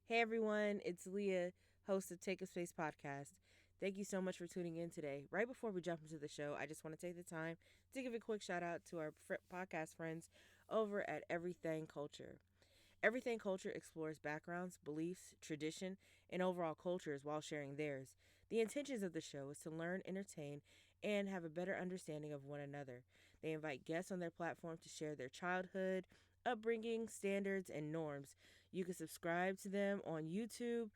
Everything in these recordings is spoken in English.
Hey everyone, it's Leah, host of Take a Space podcast. Thank you so much for tuning in today. Right before we jump into the show, I just want to take the time to give a quick shout out to our podcast friends over at Everything Culture. Everything Culture explores backgrounds, beliefs, tradition, and overall cultures while sharing theirs. The intentions of the show is to learn, entertain, and have a better understanding of one another. They invite guests on their platform to share their childhood, upbringing, standards, and norms. You can subscribe to them on YouTube,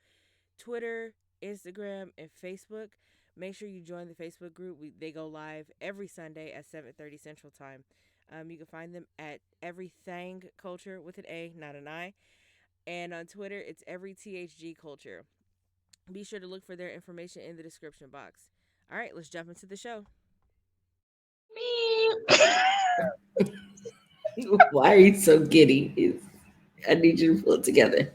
Twitter, Instagram, and Facebook. Make sure you join the Facebook group. They go live every Sunday at 7:30 Central Time. You can find them at Everything Culture with an A, not an I. And on Twitter, it's Every THG Culture. Be sure to look for their information in the description box. All right, let's jump into the show. Why are you so giddy? I need you to pull it together.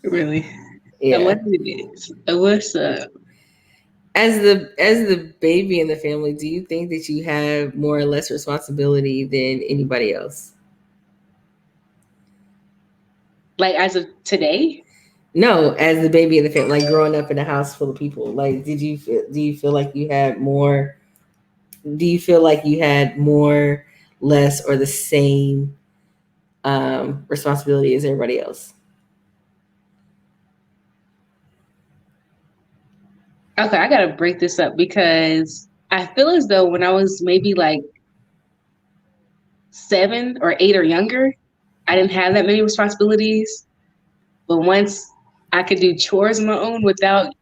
Really? Yeah. What it is? What's up? As the baby in the family, do you think that you have more or less responsibility than anybody else? Like as of today? No, as the baby in the family, like growing up in a house full of people, like do you feel like you had more? Do you feel like you had more, less, or the same responsibility as everybody else? Okay, I gotta break this up because I feel as though when I was maybe like 7 or 8 or younger, I didn't have that many responsibilities. But once I could do chores on my own without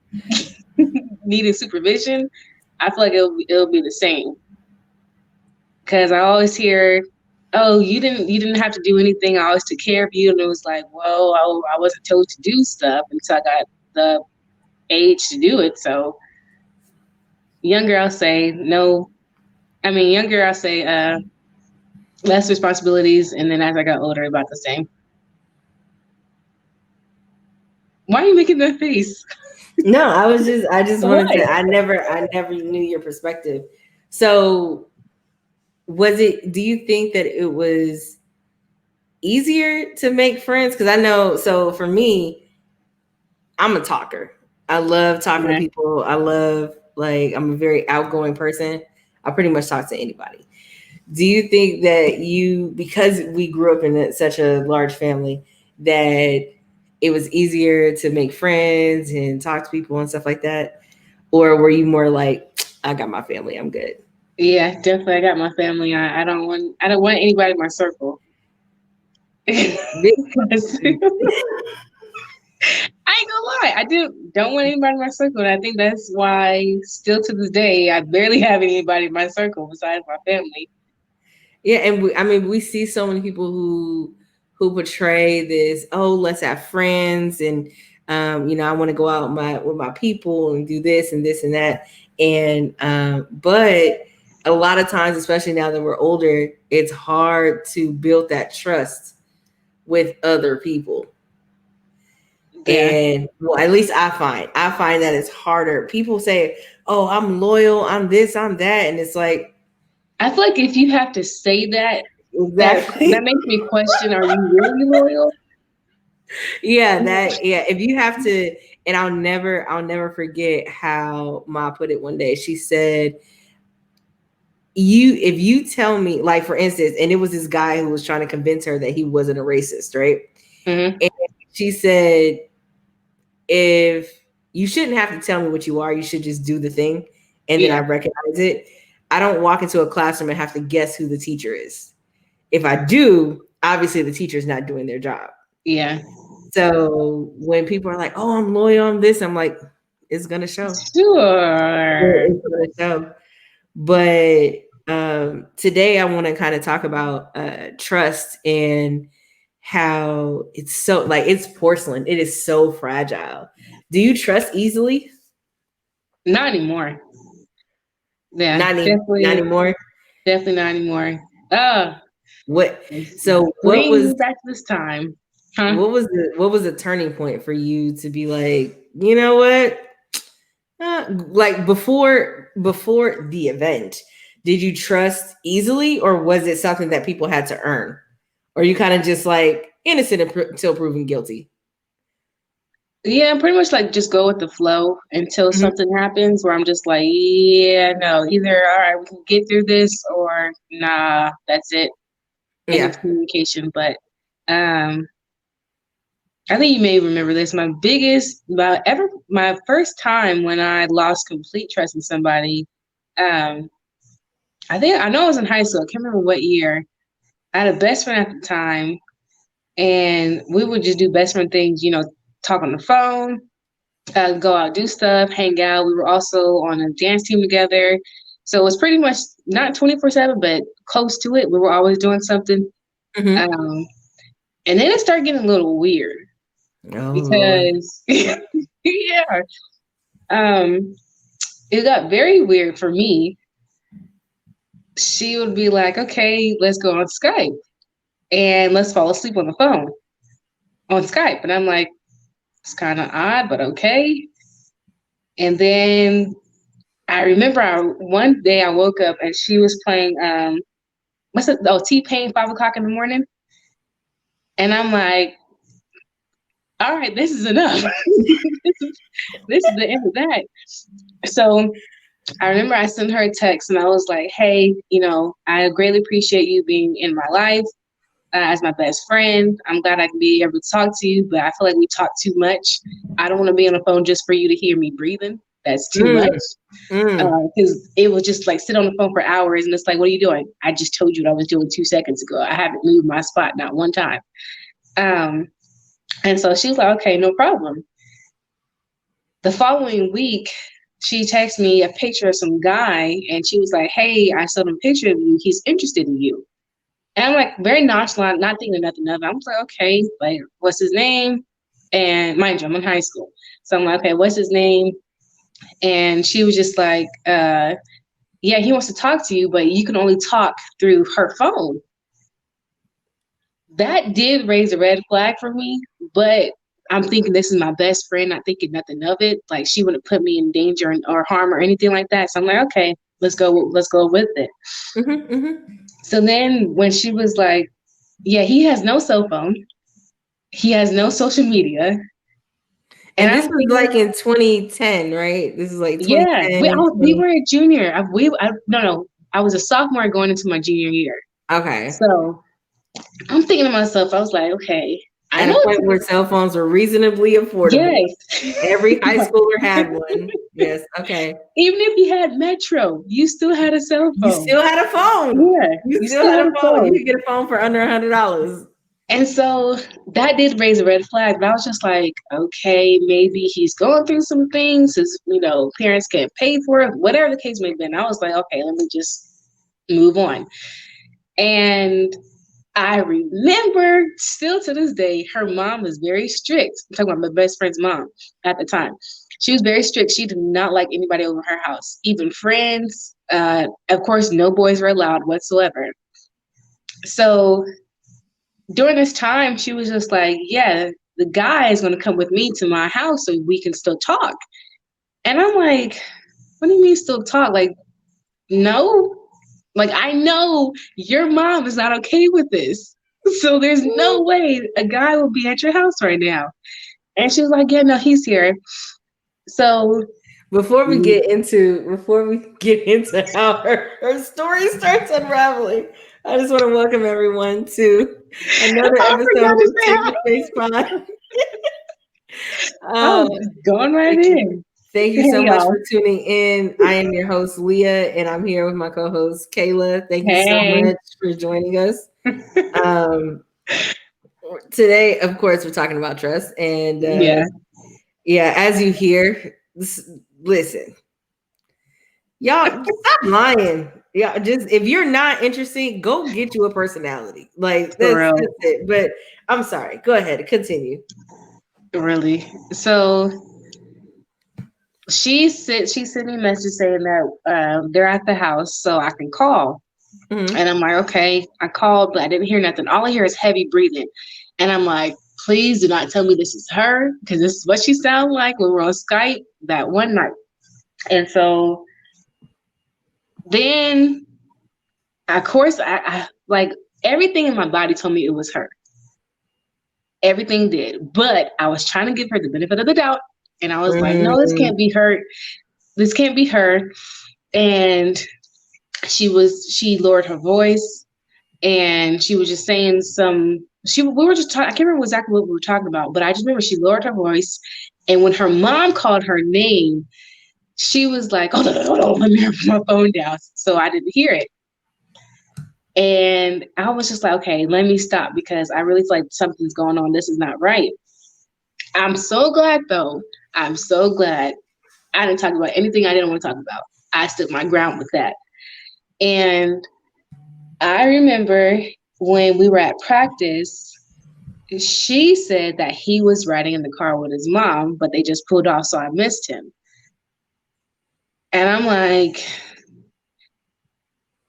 needing supervision, I feel like it'll be the same. Because I always hear, "Oh, you didn't have to do anything. I always took care of you," and it was like, "Well, I wasn't told to do stuff until I got the age to do it." So younger, I'll say no. I mean, younger, I'll say less responsibilities, and then as I got older, about the same. Why are you making that face? No, I just wanted Why? to. I never knew your perspective. So was it? Do you think that it was easier to make friends? Because I know. So for me, I'm a talker. I love talking to Yeah. people. I'm a very outgoing person. I pretty much talk to anybody. Do you think that because we grew up in such a large family, that it was easier to make friends and talk to people and stuff like that? Or were you more like, I got my family, I'm good? Yeah, definitely. I got my family. I don't want anybody in my circle. I ain't gonna lie, don't want anybody in my circle, and I think that's why, still to this day, I barely have anybody in my circle besides my family. Yeah, and I mean, we see so many people who portray this. Oh, let's have friends, and I want to go out with my people and do this and this and that. And but a lot of times, especially now that we're older, it's hard to build that trust with other people. Yeah, And well, at least I find that it's harder. People say, "Oh, I'm loyal. I'm this. I'm that," and it's like I feel like if you have to say that, that exactly. makes me question: are you really loyal? Yeah, if you have to, and I'll never forget how Ma put it one day. She said, if you tell me, like, for instance, and it was this guy who was trying to convince her that he wasn't a racist, right? Mm-hmm. And she said, if you shouldn't have to tell me what you are, you should just do the thing, and then I Yeah, recognize it. I don't walk into a classroom and have to guess who the teacher is. If I do, obviously the teacher's not doing their job. yeah, So when people are like, "Oh, I'm loyal on this," I'm like, "It's gonna show. sure. It's gonna show." But today, I want to kind of talk about trust and how it's so, like, it's porcelain. It is so fragile. Do you trust easily? Not anymore. Yeah, Not definitely, anymore. definitely not anymore. Uh, What? So what bring was me back to this time, huh? what was the turning point for you to be like, you know what? Like before the event, did you trust easily, or was it something that people had to earn, or you kind of just like innocent until proven guilty? Yeah, pretty much like just go with the flow until Hmm. something happens where I'm just like, yeah, no, either all right, we can get through this or nah, that's it. End of Yeah. communication. But um I think you may remember this. My first time when I lost complete trust in somebody, um, I know I was in high school. I can't remember what year. I had a best friend at the time, and we would just do best friend things, talk on the phone, go out, do stuff, hang out. We were also on a dance team together. So it was pretty much not 24/7, but close to it. We were always doing something. Hmm. Um, and then it started getting a little weird Oh Lord. because, yeah, um, it got very weird for me. She would be like, okay, let's go on Skype and let's fall asleep on the phone on Skype. And I'm like, it's kind of odd, but okay. And then I remember one day I woke up and she was playing what's it? Oh, T-Pain 5 o'clock in the morning. And I'm like, all right, this is enough. This is the end of that. So I remember I sent her a text and I was like, hey, I greatly appreciate you being in my life as my best friend. I'm glad I can be able to talk to you, but I feel like we talk too much. I don't want to be on the phone just for you to hear me breathing. That's too much. Mm, mm. Because it was just like sit on the phone for hours and it's like, what are you doing? I just told you what I was doing 2 seconds ago. I haven't moved my spot not one time. Um, and so she was like, okay, no problem. The following week, she texted me a picture of some guy and she was like, hey, I saw a picture of you. He's interested in you. And I'm like very nonchalant, not thinking nothing of it. I'm like, okay, like, what's his name? And mind you, I'm in high school. So I'm like, okay, what's his name? And she was just like, yeah, he wants to talk to you, but you can only talk through her phone. That did raise a red flag for me, but I'm thinking this is my best friend, not thinking nothing of it. Like she wouldn't put me in danger or harm or anything like that. So I'm like, okay, let's go with it. Hmm. Hmm. So then when she was like, yeah, he has no cell phone, he has no social media. And And this I'm was thinking, like in 2010, right? This is like yeah, 2010 and we 20. were a junior. No, I was a sophomore going into my junior year. Okay. So I'm thinking to myself, I was like, okay, I At know a it's point where cell phones were reasonably affordable. yes. Every high schooler had one. Yes. Okay. Even if you had Metro, you still had a cell You phone. still had a phone. Yeah, You you still still had had a a phone. You phone. could get a phone for under $100. And so that did raise a red flag. But I was just like, okay, maybe he's going through some things. His, parents can't pay for it, whatever the case may be. And I was like, okay, let me just move on. And I remember still to this day, her mom was very strict. I'm talking about my best friend's mom at the time. She was very strict. She did not like anybody over her house, even friends. Of course, no boys were allowed whatsoever. So during this time, she was just like, yeah, the guy is going to come with me to my house so we can still talk. And I'm like, what do you mean still talk? Like, no. Like, I know your mom is not okay with this. So there's no way a guy will be at your house right now. And she was like, yeah, no, he's here. So, Before we get into how her story starts unraveling, I just want to welcome everyone to another I episode forgot to of say Take hi. a Face Pod. Oh, Uh, just going right thank you. in. Thank you so Hey, much y'all. for tuning in. I am your host, Leah, and I'm here with my co-host, Kayla. Thank you so Hey. much for joining us. Um, Today, of course, we're talking about trust. And Yeah, yeah, as you hear, listen, y'all stop lying. Yeah, just if you're not interesting, go get you a personality. Like for that's real. it. But I'm sorry. Go ahead, continue. Really. So she sent me a message saying that they're at the house so I can call. Hmm. And I'm like, okay, I called, but I didn't hear nothing. All I hear is heavy breathing. And I'm like, please do not tell me this is her, because this is what she sounded like when we were on Skype that one night. And so then, of course, I like everything in my body told me it was her. Everything did. But I was trying to give her the benefit of the doubt. And I was like, no, this Mm. can't be her. This can't be her. And she lowered her voice and she was just saying we were just talking, I can't remember exactly what we were talking about, but I just remember she lowered her voice. And when her mom called her name, she was like, oh, no, let me put my phone down. So I didn't hear it. And I was just like, okay, let me stop because I really feel like something's going on. This is not right. I'm so glad though. I'm so glad I didn't talk about anything I didn't want to talk about. I stood my ground with that. And I remember when we were at practice, she said that he was riding in the car with his mom, but they just pulled off, so I missed him. And I'm like,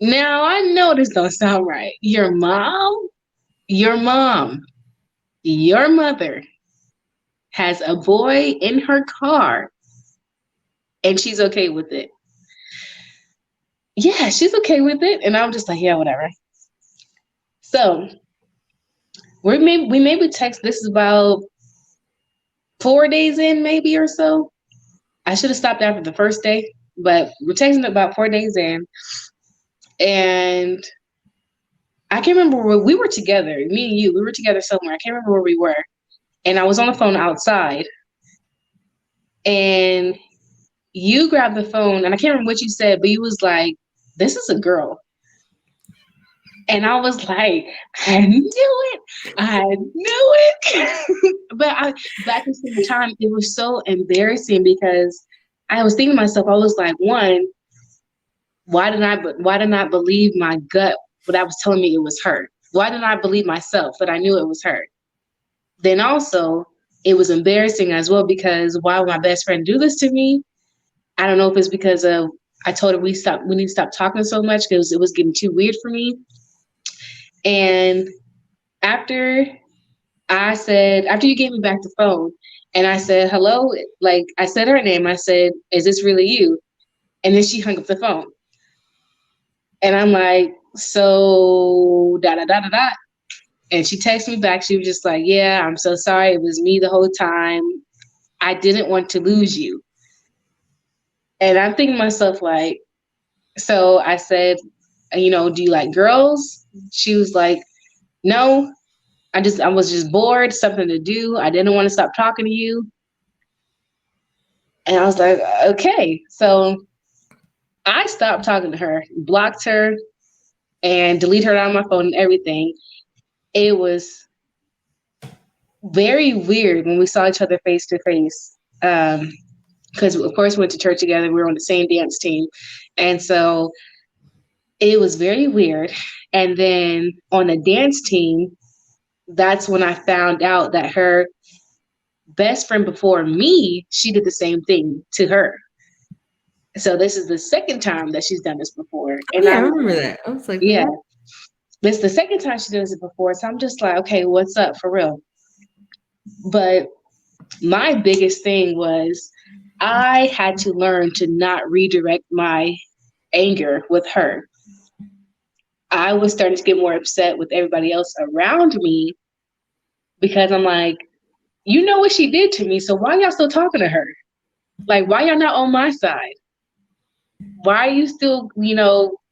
now I know this don't sound right. Your mom, your mother has a boy in her car and she's okay with it. Yeah, she's okay with it. And I'm just like, yeah, whatever. So we maybe text. This is about 4 days in, maybe or so. I should have stopped after the first day, but we're texting about 4 days in, and I can't remember where we were together. Me and you, we were together somewhere. I can't remember where we were, and I was on the phone outside, and you grabbed the phone, and I can't remember what you said, but you was like, "This is a girl." And I was like, I knew it. I knew it. But at the same time, it was so embarrassing because I was thinking to myself, I was like, one, why did I believe my gut when that was telling me it was her? Why didn't I believe myself that I knew it was her? Then also, it was embarrassing as well because why would my best friend do this to me? I don't know if it's because of I told her we need to stop talking so much because it was getting too weird for me. And after after you gave me back the phone and I said, hello, like I said her name, I said, is this really you? And then she hung up the phone. And I'm like, so da da da da da. And she texted me back. She was just like, yeah, I'm so sorry. It was me the whole time. I didn't want to lose you. And I'm thinking to myself, like, so I said, do you like girls? She was like, no, I was just bored, something to do. I didn't want to stop talking to you. And I was like, okay. So I stopped talking to her, blocked her, and deleted her on my phone and everything. It was very weird when we saw each other face to face. Because of course we went to church together. We were on the same dance team. And so it was very weird. And then on the dance team, that's when I found out that her best friend before me, she did the same thing to her. So this is the second time that she's done this before. Oh, And yeah, I I'm remember that. I was like, yeah, what? this is the second time she does it before. So I'm just like, okay, what's up for real? But my biggest thing was I had to learn to not redirect my anger with her. I was starting to get more upset with everybody else around me because I'm like, you know what she did to me, so why y'all still talking to her? Like, why y'all not on my side? Why are you still,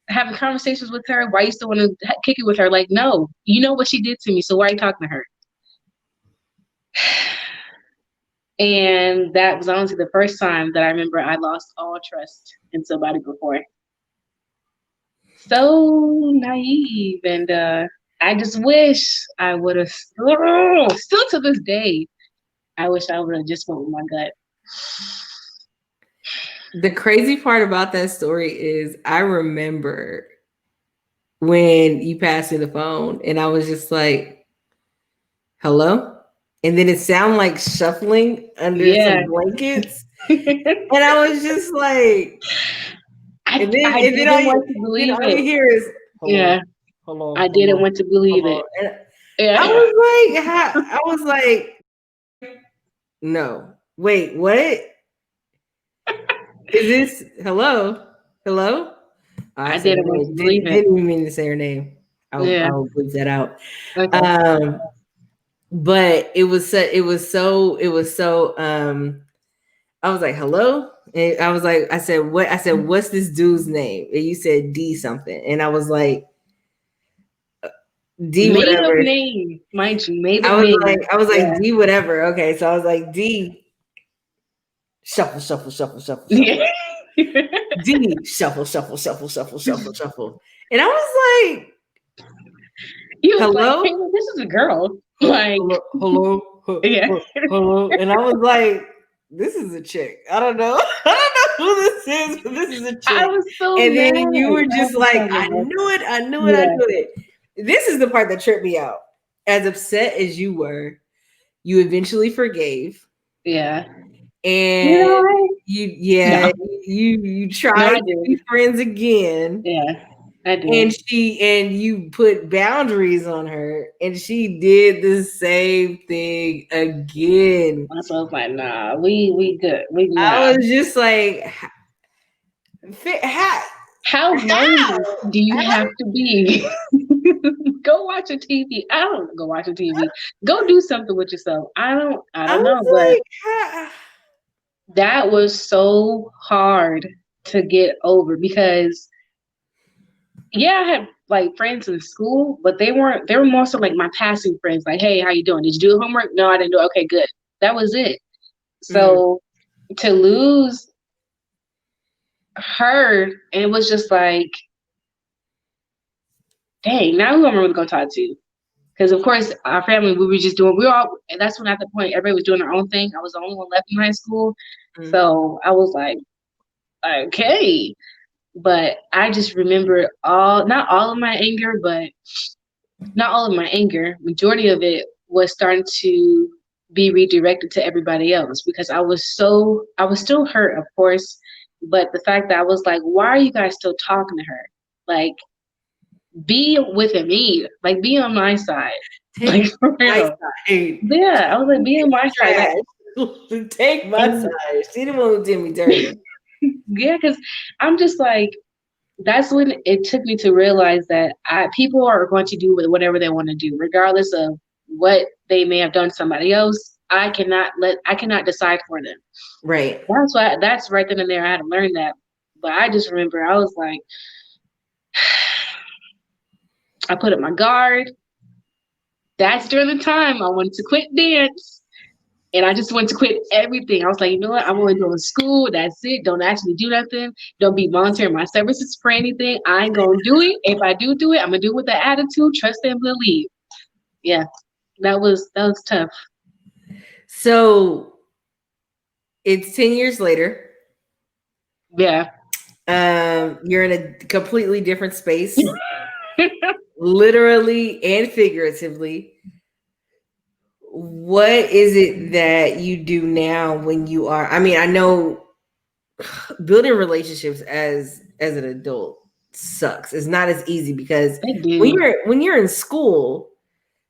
having conversations with her? Why you still want to kick it with her? Like, no, you know what she did to me, so why are you talking to her? And that was honestly the first time that I remember I lost all trust in somebody before. So naive. And I just wish I would have, still to this day, I wish I would have just went with my gut. The crazy part about that story is I remember when you passed me the phone and I was just like, hello? And then it sounded like shuffling under Yeah. some blankets. And I was just like, and then I and then didn't want to believe all you it. hear is hello, Yeah. hello, I didn't hello, want to believe hello. it. And Yeah. I was like, no, wait, what? Is this hello? Hello? I I said her didn't want to name. believe it. Didn't even mean to say her name. Yeah. I'll bleep that out. Okay. Um, but it was so I was like, hello? And I was like, I said, what? I said, what's this dude's name? And you said D something. And I was like, D Made up whatever. name, mind you, made up I was like, name. I was like, Yeah. D whatever. Okay. So I was like, D shuffle, shuffle, shuffle, shuffle, shuffle. Yeah. D shuffle, shuffle, shuffle, shuffle, shuffle, shuffle. And I was like, He was like, hello? hey, this is a girl. Like, Hello, hello, yeah. hello. And I was like, this is a chick. I don't know. I don't know who this is, but this is a I chick. was so And mad. then you were I just was like, so I mad. knew it, I knew it, I Yeah. knew it. This is the part that tripped me out. As upset as you were, you eventually forgave. Yeah. Did And I? yeah, No. you No, tried I to be did. friends again. Yeah. I And did. you put boundaries on her, and she did the same thing again. So I was like, nah, we good. We I nah. was just like, how, How mindless do you how? have to be? Go watch a TV. I don't go watch a TV. Go do something with yourself. I I don't know, was but like, how? that was so hard to get over because yeah, I had like friends in school, but they were more so like my passing friends, like, hey, how you doing? Did you do homework? No, I didn't do it. Okay, good. That was it. Mm, So to lose her, and it was just like, dang, now who am I really gonna talk to? Because of course our family, we were just doing, we were all, and that's when at the point everybody was doing their own thing. I was the only one left in high school, mm, so I was like, okay. But I just remember not all of my anger, but not all of my anger. Majority of it was starting to be redirected to everybody else because I was still hurt, of course, but the fact that I was like, why are you guys still talking to her? Like, be with me, like be on my side, like take for my real. side. Yeah, I was like, be on my side, like, Trash. Take my and side. She the one who did me dirty. yeah, because I'm just like, that's when it took me to realize that people are going to do whatever they want to do, regardless of what they may have done to somebody else. I cannot decide for them. Right. That's right then and there. I had to learn that. But I just remember I was like, I put up my guard. That's during the time I wanted to quit dance. And I just wanted to quit everything. I was like, you know what? I'm only doing school. That's it. Don't actually do nothing. Don't be volunteering my services for anything. I ain't gonna do it. If I do it, I'm gonna do it with that attitude, trust and believe. Yeah, that was tough. So it's 10 years later. Yeah. You're in a completely different space, literally and figuratively. What is it that you do now when you are? I mean, I know building relationships as an adult sucks. It's not as easy because They do. when you're in school,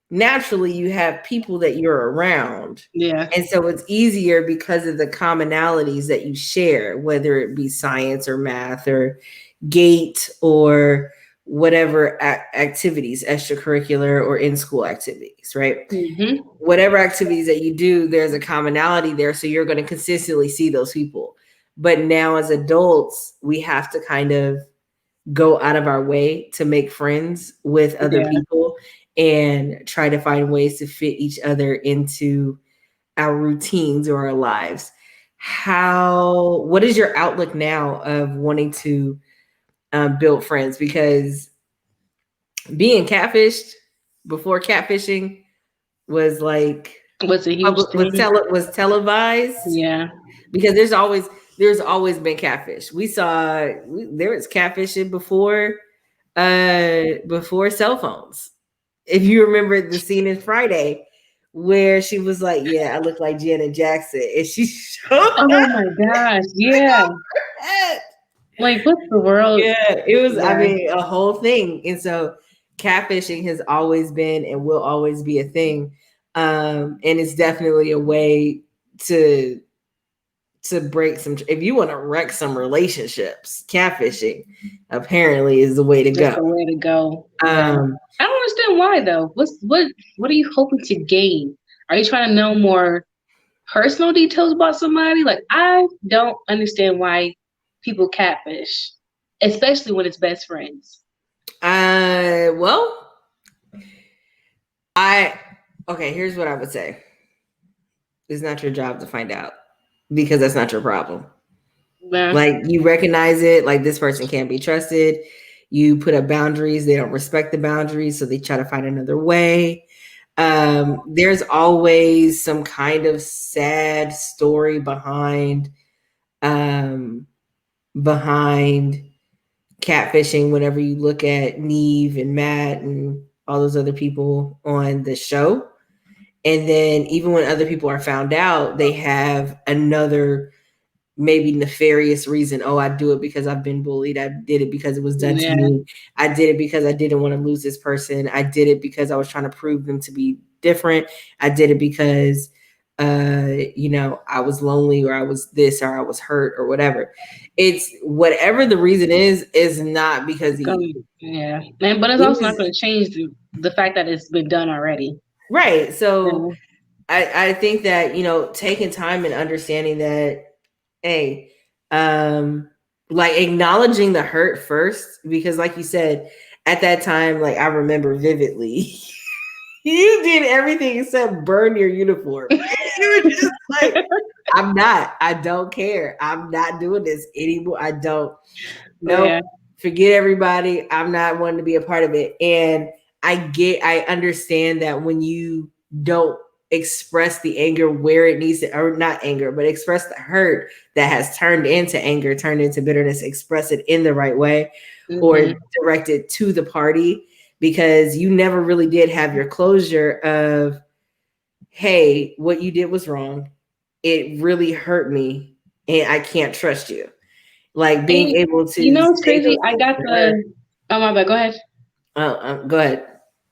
naturally you have people that you're around. Yeah. And so it's easier because of the commonalities that you share, whether it be science or math or gate or whatever activities, extracurricular or in school activities, right? Hmm. Whatever activities that you do, there's a commonality there. So you're going to consistently see those people. But now as adults, we have to kind of go out of our way to make friends with other Yeah. people and try to find ways to fit each other into our routines or our lives. What is your outlook now of wanting to build friends? Because being catfished before catfishing was like Was a huge thing. was televised, Yeah. because there's always been catfish. There was catfishing before cell phones. If you remember the scene in Friday where she was like, "Yeah, I look like Janet Jackson," and she showed Oh up my gosh. like Yeah. on her head. Like, what's the world? Yeah, it was. I Yeah. mean, a whole thing. And so, catfishing has always been and will always be a thing. And it's definitely a way to break some. If you want to wreck some relationships, catfishing apparently is the way to Just go. the way to go. Yeah. Um, I don't understand why though. What are you hoping to gain Are you trying to know more personal details about somebody? Like, I don't understand why people catfish, especially when it's best friends. Well, okay, here's what I would say. It's not your job to find out because that's not your problem. Yeah. Like, you recognize it, like this person can't be trusted. You put up boundaries, they don't respect the boundaries, so they try to find another way. There's always some kind of sad story um, behind catfishing whenever you look at Neve and Matt and all those other people on the show. And then even when other people are found out, they have another maybe nefarious reason. Oh, I do it because I've been bullied. I did it because it was done to Yeah. me. I did it because I didn't want to lose this person. I did it because I was trying to prove them to be different. I did it because I was lonely, or I was this, or I was hurt, or whatever. It's whatever the reason is not because of you. Yeah. And, but it's It also not is, going to change the fact that it's been done already. right. So Yeah. I think that, taking time and understanding that, hey, like acknowledging the hurt first, because like you said, at that time, like I remember vividly, you did everything except burn your uniform. You were just like, I don't care. I'm not doing this anymore. I don't. Nope. Yeah. Forget everybody. I'm not wanting to be a part of it. And I understand that when you don't express the anger where it needs to, or not anger, but express the hurt that has turned into anger, turned into bitterness, express it in the right way, or direct it to the party, because you never really did have your closure of, hey, what you did was wrong. It really hurt me and I can't trust you. Like being And able to you know, it's say crazy. those I things got to her. the. Oh my bad. Go ahead. Go ahead.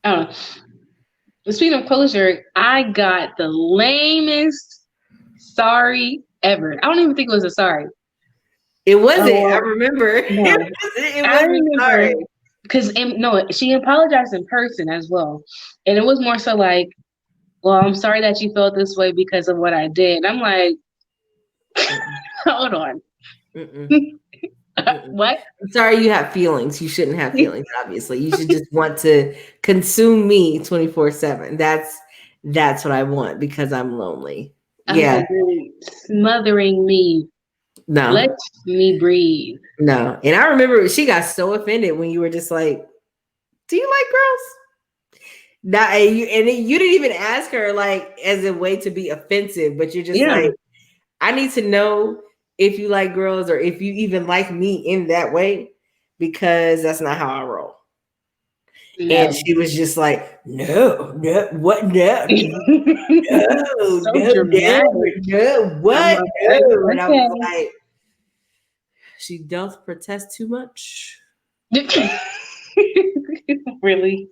I don't know. Speaking of closure, I got the lamest sorry ever. I don't even think it was a sorry. It wasn't. I Oh remember. no, It I wasn't remember sorry. because no, she apologized in person as well, and it was more so like, "Well, I'm sorry that you felt this way because of what I did." I'm like, hold on, Mm-mm. Mm-mm. what? I'm sorry you have feelings. You shouldn't have feelings, obviously. You should just want to consume me 24/7. That's what I want because I'm lonely. I was Yeah. like, "You're smothering me. No. Let me breathe." No. And I remember she got so offended when you were just like, "Do you like girls?" Not, you didn't even ask her like as a way to be offensive, but you're just Yeah. like, I need to know if you like girls or if you even like me in that way, because that's not how I roll. And No. she was just like, no, no, what? No, no, So no, no, dramatic. no, I'm what? like, No. And I was okay. like, she doth protest too much. Really?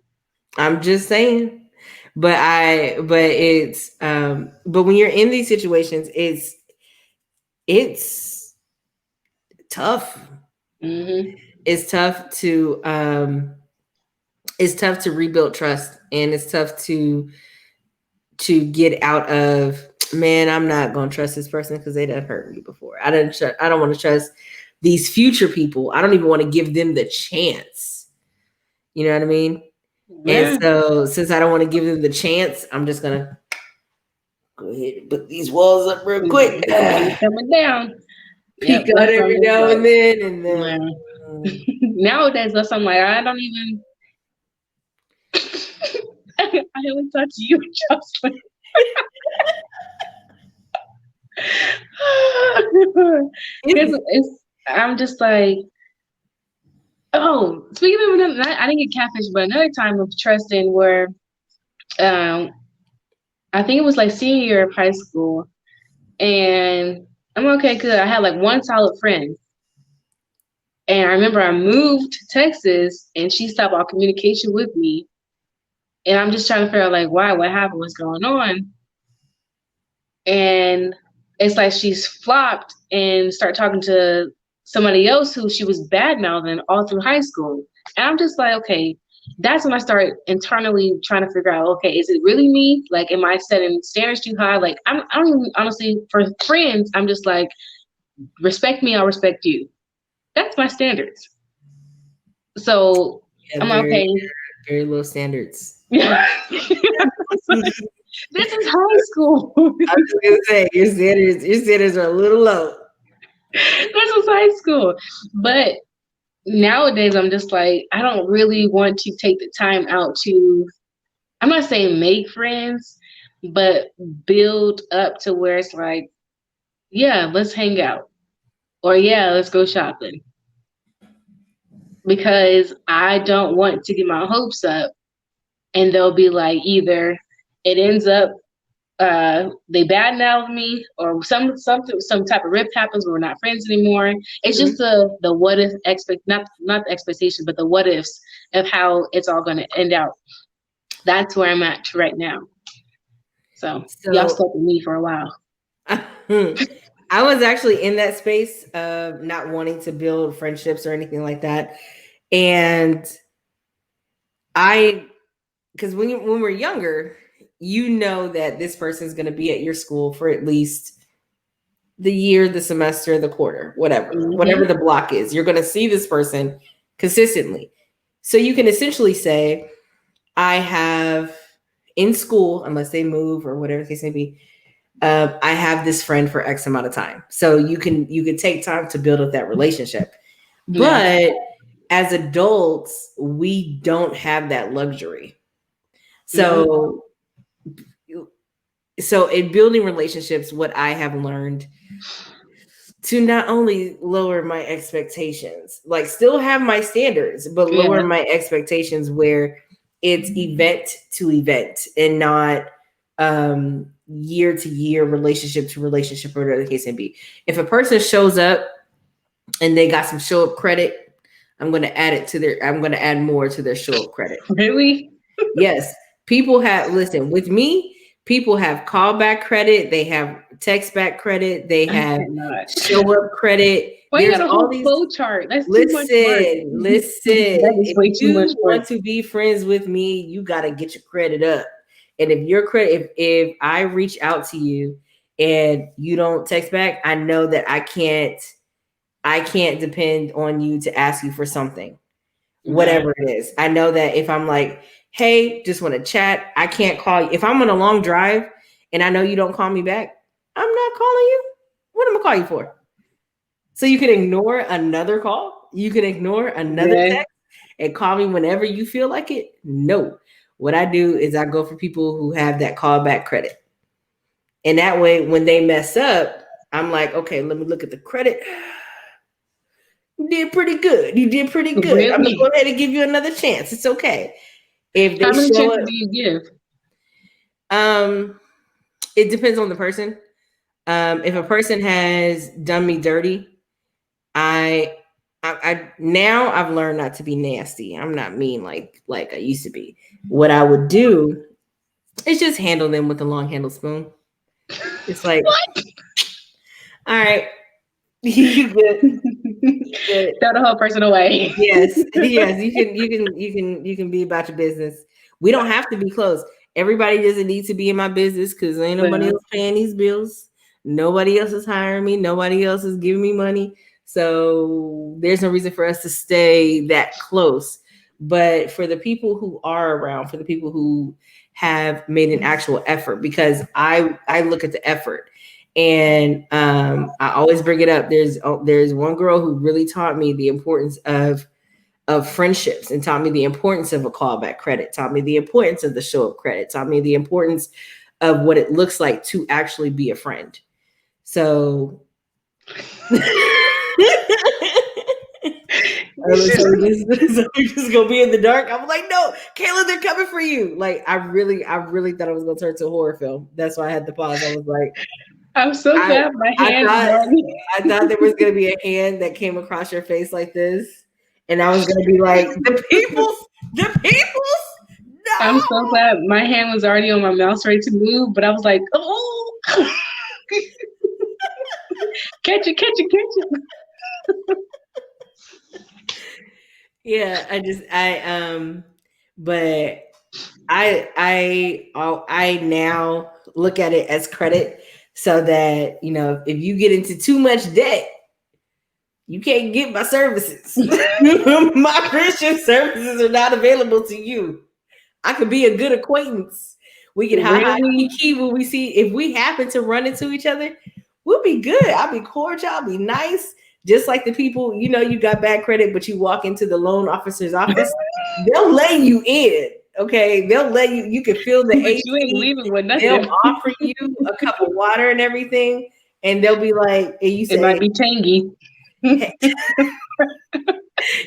I'm just saying. But when you're in these situations, it's tough. Mm-hmm. It's tough to rebuild trust, and it's tough to get out of, man, I'm not going to trust this person because they done hurt me before. I don't want to trust these future people. I don't even want to give them the chance. You know what I mean? And Yeah. so since I don't want to give them the chance, I'm just going to go ahead and put these walls up real quick. Keep coming down. Yep, Peek out that's what I'm every just now like. and then, and Man. then Nowadays, that's I'm like, I don't even. I only talk to you, Jocelyn. Because I'm just like, oh, speaking of another, I didn't get catfish, but another time of trusting where, um, I think it was like senior year of high school, and I'm okay, good. I had like one solid friend, and I remember I moved to Texas, and she stopped all communication with me, and I'm just trying to figure out like why, what happened, what's going on, and it's like she's flopped and start talking to somebody else who she was bad mouthing all through high school, and I'm just like, okay. that's when I start internally trying to figure out, okay, is it really me? Like, am I setting standards too high? Like, I don't even, honestly, for friends, I'm just like, respect me, I'll respect you. That's my standards. So Yeah, I'm like, very, okay. very low standards. This is high school. I was just gonna say your standards are a little low. This was high school. But nowadays, I'm just like, I don't really want to take the time out to, I'm not saying make friends, but build up to where it's like, yeah, let's hang out. Or yeah, let's go shopping. Because I don't want to get my hopes up and they'll be like, either it ends up they badmouth me, or some type of rip happens where we're not friends anymore. It's just the what if not the expectation, but the what ifs of how it's all going to end out. That's where I'm at right now. So y'all So stuck with me for a while. I was actually in that space of not wanting to build friendships or anything like that. And because when we're younger, you know that this person is going to be at your school for at least the year, the semester, the quarter, whatever the block is. You're going to see this person consistently. So you can essentially say, I have in school, unless they move or whatever the case may be, I have this friend for X amount of time. So you can take time to build up that relationship. But as adults, we don't have that luxury. So in building relationships, what I have learned to not only lower my expectations, like still have my standards, but lower my expectations where it's event to event and not year to year, relationship to relationship, or whatever the case may be. If a person shows up and they got some show up credit, I'm going to add more to their show up credit. Really? Yes. Listen, with me, people have callback credit, they have text back credit, they have show up credit. Why you got a whole flow chart? That's too much work. Listen. That is way If too much you work. want to be friends with me, you got to get your credit up. And if your credit, if I reach out to you and you don't text back, I know that I can't depend on you to ask you for something, whatever it is. I know that if I'm like, hey, just want to chat, I can't call you. If I'm on a long drive and I know you don't call me back, I'm not calling you. What am I calling you for? So you can ignore another call. You can ignore another text and call me whenever you feel like it. No. What I do is I go for people who have that callback credit. And that way, when they mess up, I'm like, okay, let me look at the credit. You did pretty good. Really? I'm gonna go ahead and give you another chance. It's okay. If they How many show chances up, do you give? it depends on the person. If a person has done me dirty, I now I've learned not to be nasty. I'm not mean like I used to be. What I would do is just handle them with a long handled spoon. It's like, what? All right, you good. Throw the whole person away. Yes. You can be about your business. We don't have to be close. Everybody doesn't need to be in my business because ain't nobody else paying these bills. Nobody else is hiring me. Nobody else is giving me money. So there's no reason for us to stay that close. But for the people who are around, for the people who have made an actual effort, because I look at the effort. And I always bring it up. There's one girl who really taught me the importance of friendships and taught me the importance of a callback credit, taught me the importance of the show up credit, taught me the importance of what it looks like to actually be a friend. So we're just gonna be in the dark. I'm like, no, Kayla, they're coming for you. Like I really thought I was gonna turn to a horror film. That's why I had to pause. I was like, I'm so glad my hand I thought there was gonna be a hand that came across your face like this, and I was gonna be like, the people's. No! I'm so glad my hand was already on my mouse, ready to move, but I was like, oh, catch it. Yeah, but I now look at it as credit, so that if you get into too much debt, you can't get my services. My friendship services are not available to you. I could be a good acquaintance. We can high Really? key when we see, if we happen to run into each other, we'll be good. I'll be cordial. I'll be nice. Just like the people, you got bad credit, but you walk into the loan officer's office, they'll let you in. Okay. They'll let you, you can feel the But you ain't AC. leaving with They'll nothing. offer you a cup of water and everything. And they'll be like, and you It might say, be tangy. hey,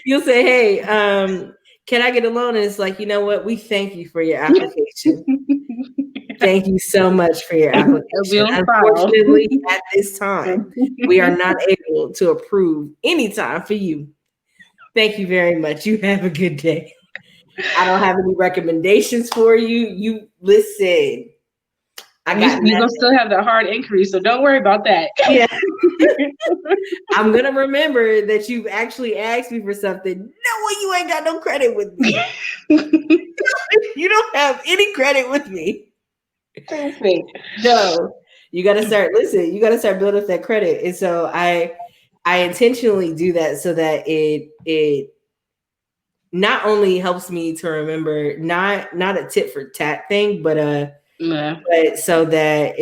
you'll say, hey, can I get a loan? And it's like, you know what? We thank you for your application. Thank you so much for your It'll be application. on file. Unfortunately, at this time, we are not able to approve any time for you. Thank you very much. You have a good day. I don't have any recommendations for you. You listen. I got You gonna nothing. still have the hard increase, so don't worry about that. Yeah. I'm gonna remember that you've actually asked me for something. No way, you ain't got no credit with me. You don't have any credit with me. Perfect. No, you got to start. Listen, you got to start building up that credit, and so I intentionally do that so that it not only helps me to remember, not a tit for tat thing, Yeah. but so that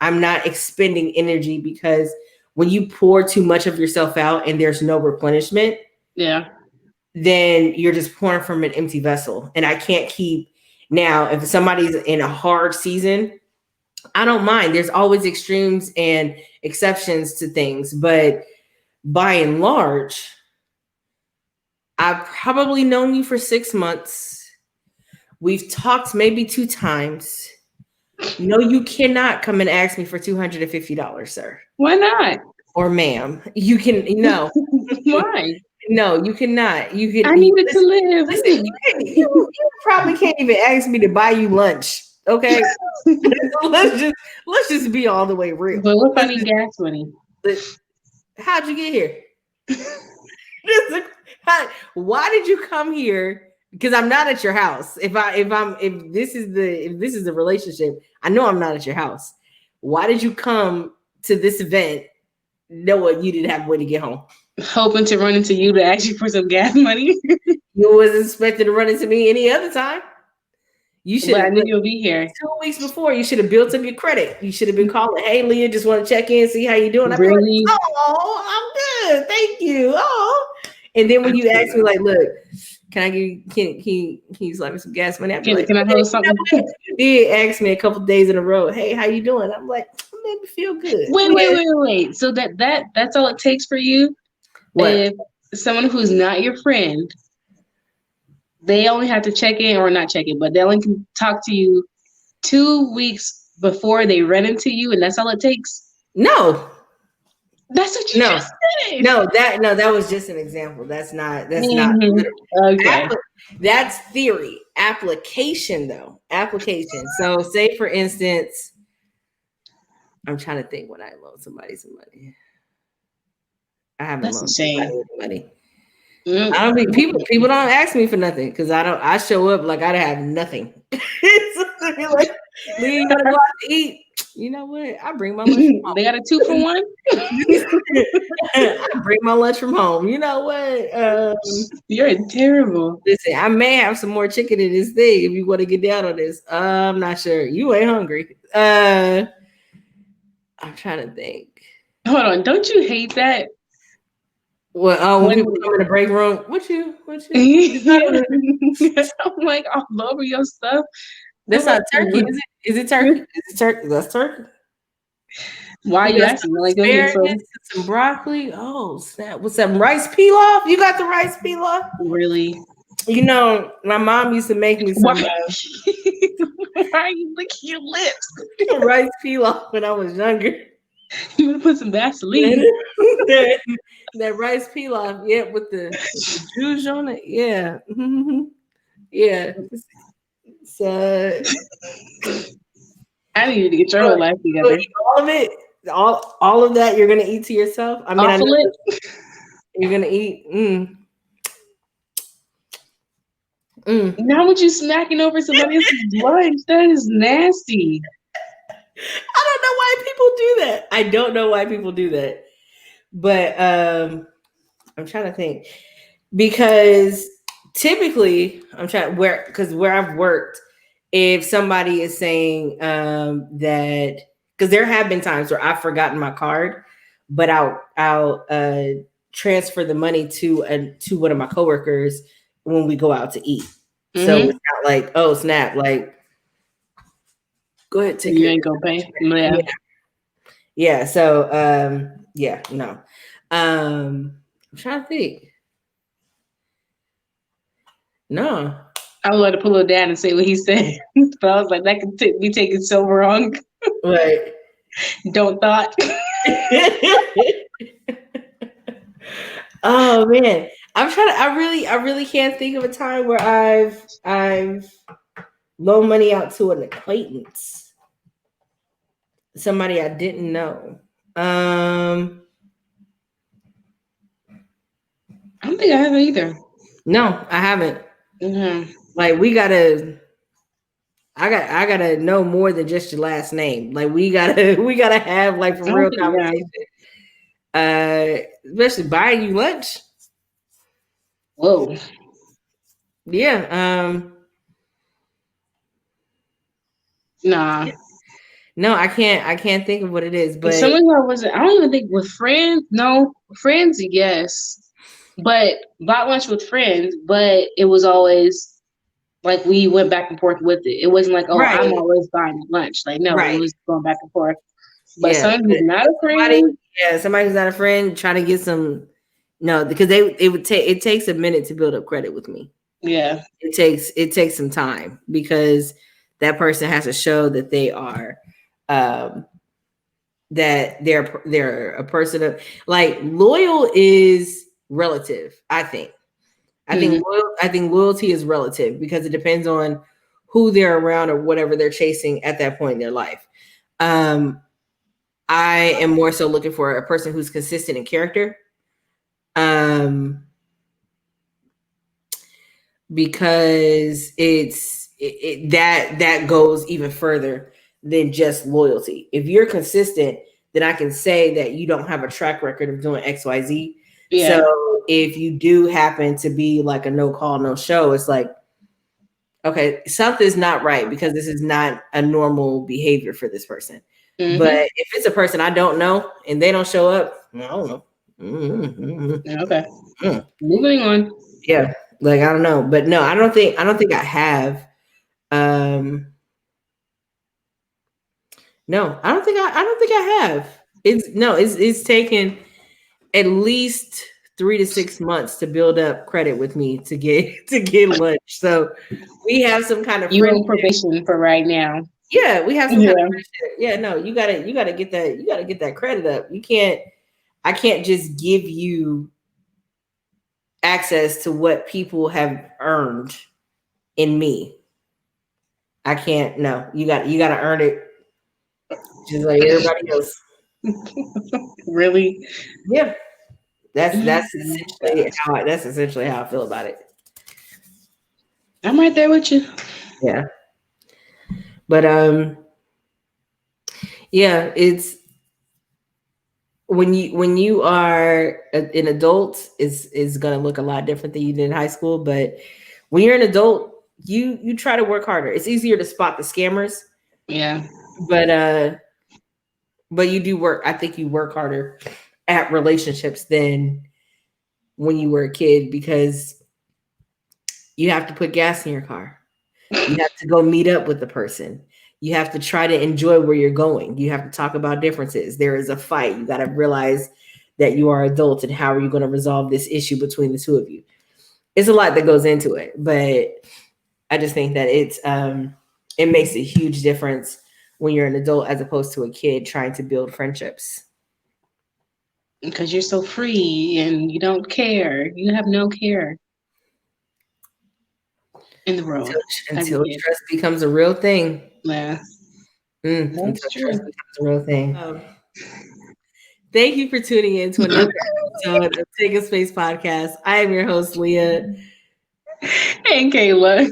I'm not expending energy, because when you pour too much of yourself out and there's no replenishment, Yeah. then you're just pouring from an empty vessel. And I can't keep. Now, if somebody's in a hard season, I don't mind. There's always extremes and exceptions to things, but by and large, I've probably known you for 6 months. We've talked maybe 2 times. No, you cannot come and ask me for $250, sir. Why not? Or ma'am. You can no. Why? No, you cannot. You I can needed to live. listen, you probably can't even ask me to buy you lunch. Okay. let's just be all the way real. But what if I Let's need gas money? how'd you get here? Why did you come here? Because I'm not at your house. If this is the relationship, I know I'm not at your house. Why did you come to this event knowing you didn't have a way to get home? Hoping to run into you to ask you for some gas money. You wasn't expected to run into me any other time. You should But I have knew you'll be here. 2 weeks before. You should have built up your credit. You should have been calling, hey Leah, just want to check in, see how you doing. I'd be like, Really? oh, I'm good. Thank you. Oh. And then when you ask me, like, look, can I give can you slap me some gas money? I'd be like, Can I hold something? You did ask me a couple days in a row, hey, how you doing? I'm like, made me feel good. Wait. So that's all it takes for you? What? If someone who's not your friend, they only have to check in, or not check in, but they only can talk to you 2 weeks before they run into you, and that's all it takes? No. That's what you just said. No, that was just an example. That's not Okay. That's theory. Application though. Application. So say for instance, I'm trying to think when I loan somebody some money. I haven't That's a loaned shame. somebody money. I don't think people don't ask me for nothing because I show up like I have nothing. Like, Leah, you gotta go out to eat. You know what? I bring my lunch from home. They got a 2-for-1? I bring my lunch from home. You know what? You're terrible. Listen, I may have some more chicken in this thing if you want to get down on this. I'm not sure. You ain't hungry. I'm trying to think. Hold on. Don't you hate that? Well, when people come in the break room, what you? I'm like all over your stuff. That's not turkey, is it? Is it turkey? Is it turkey? That's turkey. Why you asking? Like, go get some broccoli. Oh snap! With some rice pilaf. You got the rice pilaf? Really? You know, my mom used to make me some Why are you licking your lips? rice pilaf when I was younger. You want to put some Vaseline? that rice pilaf, yeah, with the juice on it, yeah, yeah. So I need to get your whole life together. All of it, all of that, you're gonna eat to yourself. I mean, I know you're gonna eat. Now would you smacking over somebody else's lunch? That is nasty. I don't know why people do that. I don't know why people do that. But I'm trying to think. Because typically where I've worked, if somebody is saying that, because there have been times where I've forgotten my card, but I'll transfer the money to one of my coworkers when we go out to eat. So it's not like, oh snap, like go ahead, take You your ain't gonna pay. Yeah. yeah. So yeah, no. I'm trying to think. No. I would like to pull it down and say what he said, but I was like, that could be taken so wrong. Right. Don't thought. Oh man, I really can't think of a time where I've loaned money out to an acquaintance, somebody I didn't know. I don't think I have either. No, I haven't. Mm-hmm. Like I gotta know more than just your last name. Like we gotta have like for real conversation. Especially buying you lunch. Whoa. Yeah. Nah. No, I can't think of what it is, but Someone who I wasn't, I don't even think with friends. No, friends, yes. But bought lunch with friends, but it was always like we went back and forth with it. It wasn't like, oh, I'm right, always buying lunch. Like, no, it right. was going back and forth. But Yeah. someone who's not a Somebody, friend, somebody who's not a friend trying to get some. No, because it takes a minute to build up credit with me. yeah. It takes some time because that person has to show that they are that they're a person of, like, loyal is relative. I think loyalty is relative because it depends on who they're around or whatever they're chasing at that point in their life. I am more so looking for a person who's consistent in character. Because that goes even further than just loyalty. If you're consistent, then I can say that you don't have a track record of doing XYZ. Yeah. So if you do happen to be like a no call, no show, it's like, okay, something's not right because this is not a normal behavior for this person. Mm-hmm. But if it's a person I don't know and they don't show up, I don't know. Okay. Moving on. Yeah. Like, I don't know. But no, I don't think I have. No, I don't think I have. It's taken at least 3 to 6 months to build up credit with me to get lunch. So we have some kind of You friendship. on probation for right now. Yeah, we have some kind of friendship. Yeah, no, you gotta get that credit up. I can't just give you access to what people have earned in me. I can't. No, you got to earn it, just like everybody else. Really? Yeah, that's essentially how I feel about it. I'm right there with you. Yeah, but yeah, it's when you are an adult, is going to look a lot different than you did in high school. But when you're an adult, you try to work harder. It's easier to spot the scammers. Yeah. But you do work. I think you work harder at relationships than when you were a kid because you have to put gas in your car. You have to go meet up with the person. You have to try to enjoy where you're going. You have to talk about differences. There is a fight. You got to realize that you are adults and how are you going to resolve this issue between the two of you. It's a lot that goes into it, but I just think that it makes a huge difference when you're an adult as opposed to a kid trying to build friendships. Because you're so free and you don't care. You have no care in the world. Until trust becomes a real thing. Yeah. Until trust becomes a real thing. Thank you for tuning in to another episode of Take a Space Podcast. I am your host, Leah. Hey, Kayla.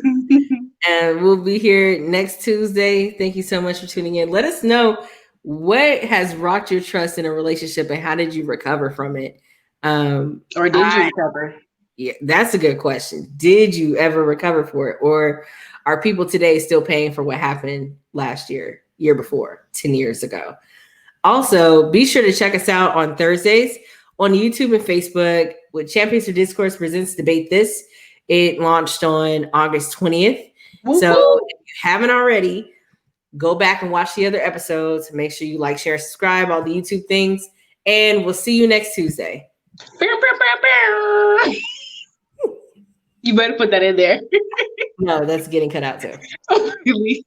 And we'll be here next Tuesday. Thank you so much for tuning in. Let us know what has rocked your trust in a relationship and how did you recover from it? Or did you recover? Yeah, that's a good question. Did you ever recover for it? Or are people today still paying for what happened last year before, 10 years ago? Also, be sure to check us out on Thursdays on YouTube and Facebook with Champions for Discourse Presents Debate This. It launched on August 20th. So Woo-hoo. if you haven't already, go back and watch the other episodes. Make sure you like, share, subscribe, all the YouTube things. And we'll see you next Tuesday. You better put that in there. No, that's getting cut out too. Really?